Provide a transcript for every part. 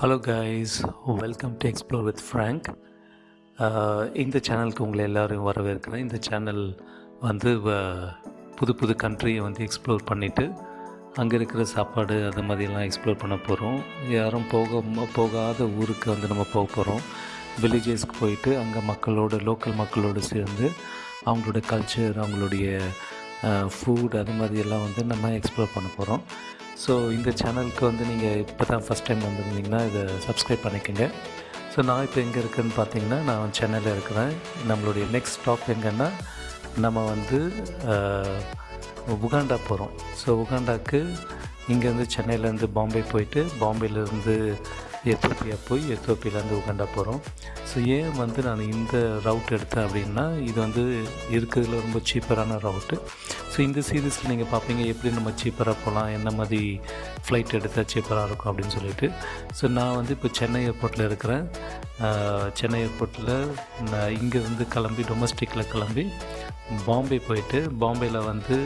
Hello guys, welcome to explore with Frank. இந்த சேனலுக்கு உங்களை எல்லோரும் வரவேற்கிறேன். இந்த சேனல் வந்து புது புது கண்ட்ரியை வந்து எக்ஸ்ப்ளோர் பண்ணிவிட்டு அங்கே இருக்கிற சாப்பாடு அது மாதிரிலாம் எக்ஸ்ப்ளோர் பண்ண போகிறோம். யாரும் போகாத ஊருக்கு வந்து நம்ம போக போகிறோம். வில்லேஜஸ்க்கு போயிட்டு அங்கே லோக்கல் மக்களோடு சேர்ந்து அவங்களோட கல்ச்சர், அவங்களுடைய ஃபுட் அது மாதிரியெல்லாம் வந்து நம்ம எக்ஸ்ப்ளோர் பண்ண போகிறோம். ஸோ இந்த சேனலுக்கு வந்து நீங்கள் இப்போ தான் ஃபஸ்ட் டைம் வந்திருந்தீங்கன்னா இதை சப்ஸ்கிரைப் பண்ணிக்கோங்க. ஸோ நான் இப்போ எங்கே இருக்குதுன்னு பார்த்தீங்கன்னா, நான் சென்னையில் இருக்கிறேன். நம்மளுடைய நெக்ஸ்ட் ஸ்டாப் எங்கன்னா நம்ம வந்து உகாண்டா போகிறோம். ஸோ உகாண்டாவுக்கு இங்கேருந்து சென்னையிலேருந்து பாம்பே போயிட்டு, பாம்பேலேருந்து எத்தோப்பியா போய் எத்தோப்பியாலேருந்து உகாண்டா போகிறோம். ஸோ ஏன் வந்து நான் இந்த ரவுட் எடுத்தேன் அப்படின்னா, இது வந்து இருக்கிறதுல ரொம்ப சீப்பரான ரவுட்டு. ஸோ இந்த சீரீஸில் நீங்கள் பார்ப்பீங்க எப்படி நம்ம சீப்பராக போகலாம், என்ன மாதிரி ஃப்ளைட் எடுத்தால் சீப்பராக இருக்கும் அப்படின்னு சொல்லிட்டு. ஸோ நான் வந்து இப்போ சென்னை ஏர்போர்ட்டில் இருக்கிறேன். சென்னை ஏர்போர்ட்டில் நான் இங்கேருந்து கிளம்பி டொமஸ்டிக்கில் கிளம்பி பாம்பே போயிட்டு, பாம்பேயில் வந்து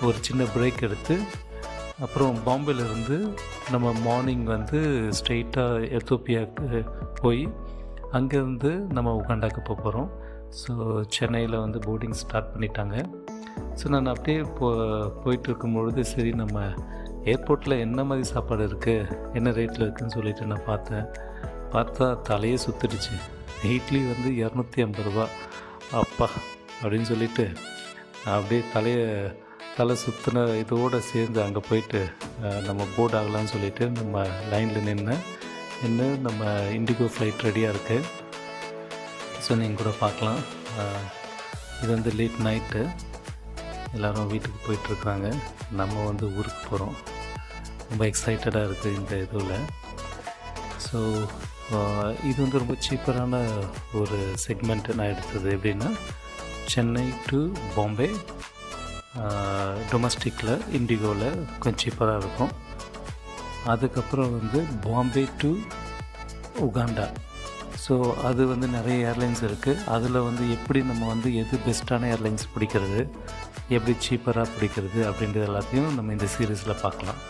ஒரு சின்ன பிரேக் எடுத்து அப்புறம் பாம்பேலேருந்து நம்ம மார்னிங் வந்து ஸ்ட்ரெயிட்டாக எத்தோப்பியாவுக்கு போய் அங்கேருந்து நம்ம உகாண்டாவுக்கு போக போகிறோம். ஸோ சென்னையில் வந்து போர்டிங் ஸ்டார்ட் பண்ணிட்டாங்க. ஸோ நான் அப்படியே போயிட்டு இருக்கும்பொழுது சரி நம்ம ஏர்போர்ட்டில் என்ன மாதிரி சாப்பாடு இருக்குது, என்ன ரேட்டில் இருக்குதுன்னு சொல்லிட்டு நான் பார்த்தா தலையே சுற்றிடுச்சு. இட்லி வந்து 250 ரூபா. அப்பா அப்படின்னு சொல்லிட்டு அப்படியே தலை சுற்றின இதோடு சேர்ந்து அங்கே போயிட்டு நம்ம போர்ட் ஆகலான்னு சொல்லிவிட்டு நம்ம லைனில் நின்று நம்ம இண்டிகோ ஃப்ளைட் ரெடியாக இருக்குது. ஸோ நீங்கள் கூட பார்க்கலாம். இது வந்து லேட் நைட்டு, எல்லோரும் வீட்டுக்கு போயிட்டுருக்குறாங்க. நம்ம வந்து ஊருக்கு போகிறோம். ரொம்ப எக்ஸைட்டடாக இருக்குது இந்த இதில். ஸோ இது வந்து ரொம்ப சீப்பரான ஒரு செக்மெண்ட்டு நான் எடுத்தது. எப்படின்னா, சென்னை டு பாம்பே டொமஸ்டிக்கில் இண்டிகோவில் கொஞ்சம் சீப்பராக இருக்கும். அதுக்கப்புறம் வந்து பாம்பே டு உகாண்டா. ஸோ அது வந்து நிறைய ஏர்லைன்ஸ் இருக்குது. அதில் வந்து எப்படி நம்ம வந்து எது பெஸ்ட்டான ஏர்லைன்ஸ் பிடிக்கிறது, எப்படி சீப்பராக பிடிக்கிறது அப்படின்றது எல்லாத்தையும் நம்ம இந்த சீரீஸில் பார்க்கலாம்.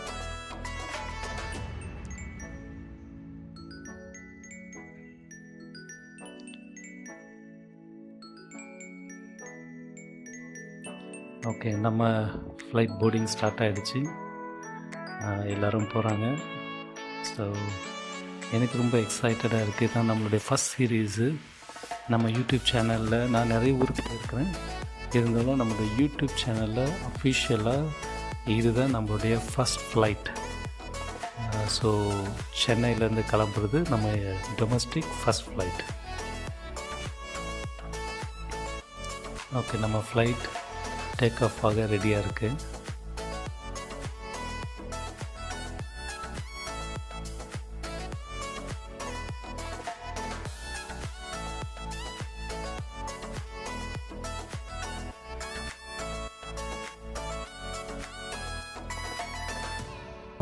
ஓகே, நம்ம ஃப்ளைட் போர்டிங் ஸ்டார்ட் ஆகிடுச்சு. எல்லோரும் போகிறாங்க. ஸோ எனக்கு ரொம்ப எக்ஸைட்டடாக இருக்குது. இதுதான் நம்மளுடைய ஃபஸ்ட் சீரீஸு. நம்ம யூடியூப் சேனலில் நான் நிறைய ஊருக்கு போயிருக்கிறேன். இருந்தாலும் நம்மளுடைய யூடியூப் சேனலில் அஃபிஷியலாக இதுதான் நம்மளுடைய ஃபஸ்ட் ஃப்ளைட். ஸோ சென்னையிலேருந்து கிளம்புறது நம்ம டொமஸ்டிக் ஃபஸ்ட் ஃப்ளைட். ஓகே, நம்ம ஃப்ளைட் டேக் ஆஃப் ஆக ரெடியாக இருக்குது.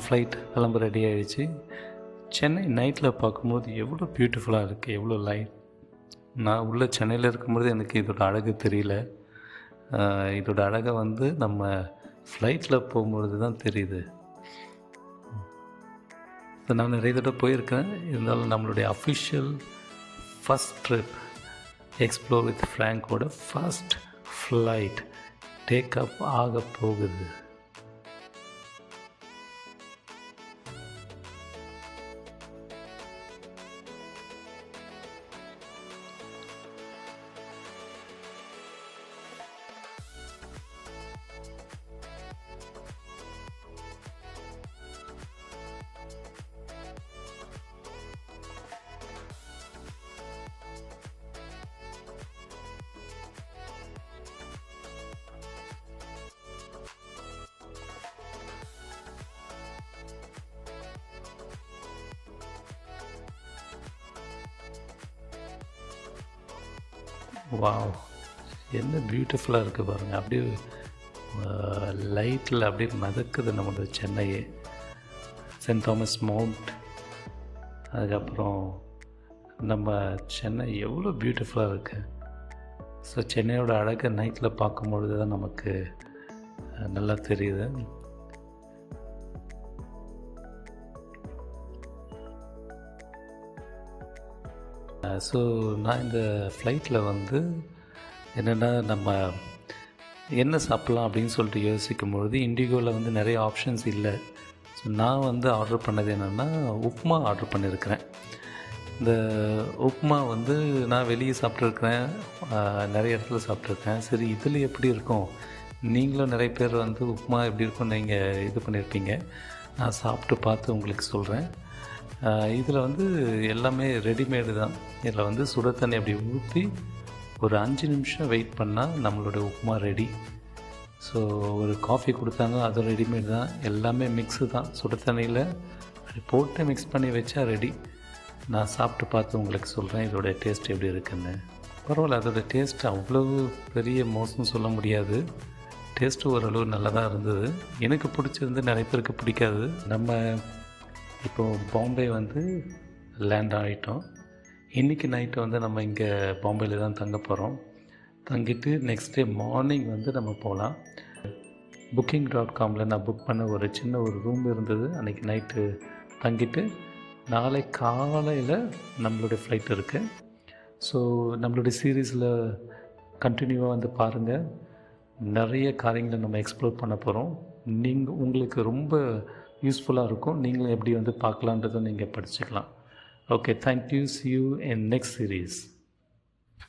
ஃப்ளைட் கிளம்ப ரெடி ஆகிடுச்சு. சென்னை நைட்டில் பார்க்கும்போது எவ்வளோ பியூட்டிஃபுல்லாக இருக்குது, எவ்வளோ லைட். நான் உள்ள சென்னையில் இருக்கும்போது எனக்கு இதோட அழகு தெரியல. இதோட அழகை வந்து நம்ம ஃப்ளைட்டில் போகும்பொழுது தான் தெரியுது. இப்போ நான் நிறைய தடவை போயிருக்கேன். இருந்தாலும் நம்மளுடைய official first trip explore with ஃப்ராங்கோட ஃபஸ்ட் ஃப்ளைட் டேக் அப் ஆக போகுது. வாவ், என்ன பியூட்டிஃபுல்லாக இருக்குது பாருங்கள். அப்படியே லைட்டில் அப்படியே மிதக்குது நம்மளோட சென்னையே. சென்ட் தாமஸ் மவுண்ட், அதுக்கப்புறம் நம்ம சென்னை எவ்வளோ பியூட்டிஃபுல்லாக இருக்குது. ஸோ சென்னையோட அழகை நைட்டில் பார்க்கும்பொழுது தான் நமக்கு நல்லா தெரியுது. ஸோ நான் இந்த ஃப்ளைட்டில் வந்து என்னென்னா நம்ம என்ன சாப்பிட்லாம் அப்படின்னு சொல்லிட்டு யோசிக்கும்பொழுது இண்டிகோவில் வந்து நிறைய ஆப்ஷன்ஸ் இல்லை. ஸோ நான் வந்து ஆர்டர் பண்ணது என்னென்னா உப்புமா ஆர்டர் பண்ணியிருக்கிறேன். இந்த உப்புமா வந்து நான் வெளியே சாப்பிட்ருக்கிறேன், நிறைய இடத்துல சாப்பிட்ருக்கேன். சரி இதில் எப்படி இருக்கும், நீங்களும் நிறைய பேர் வந்து உப்புமா எப்படி இருக்கும்னு நீங்கள் இது பண்ணியிருப்பீங்க. நான் சாப்பிட்டு பார்த்து உங்களுக்கு சொல்கிறேன். இதில் வந்து எல்லாமே ரெடிமேடு தான். இதில் வந்து சுட தண்ணி அப்படி ஊற்றி ஒரு 5 நிமிஷம் வெயிட் பண்ணால் நம்மளோட உப்புமா ரெடி. ஸோ ஒரு காஃபி கொடுத்தாங்க, அதுவும் ரெடிமேட் தான். எல்லாமே மிக்ஸு தான், சுட தண்ணியில் அப்படி போட்டு மிக்ஸ் பண்ணி வச்சா ரெடி. நான் சாப்பிட்டு பார்த்து உங்களுக்கு சொல்கிறேன் இதோட டேஸ்ட் எப்படி இருக்குன்னு. பரவாயில்ல, அதோடய டேஸ்ட் அவ்வளவு பெரிய மோசம்னு சொல்ல முடியாது. டேஸ்ட்டு ஓரளவு நல்லா தான் இருந்தது. எனக்கு பிடிச்சிருந்து, நிறைய பேருக்கு பிடிக்காது. நம்ம இப்போது பாம்பே வந்து லேண்ட் ஆகிட்டோம். இன்றைக்கி நைட்டு வந்து நம்ம இங்கே பாம்பேயில் தான் தங்க போகிறோம். தங்கிட்டு நெக்ஸ்ட் டே மார்னிங் வந்து நம்ம போகலாம். booking.comல நான் புக் பண்ண ஒரு சின்ன ஒரு ரூம் இருந்தது. அன்றைக்கி நைட்டு தங்கிட்டு நாளை காலையில் நம்மளுடைய ஃப்ளைட் இருக்குது. ஸோ நம்மளுடைய சீரீஸில் கண்டினியூவாக வந்து பாருங்கள். நிறைய காரியங்களை நம்ம எக்ஸ்ப்ளோர் பண்ண போகிறோம். உங்களுக்கு ரொம்ப யூஸ்ஃபுல்லாக இருக்கும். நீங்களும் எப்படி வந்து பார்க்கலான்றதை நீங்கள் படிச்சுக்கலாம். Okay, thank you. See you in next series.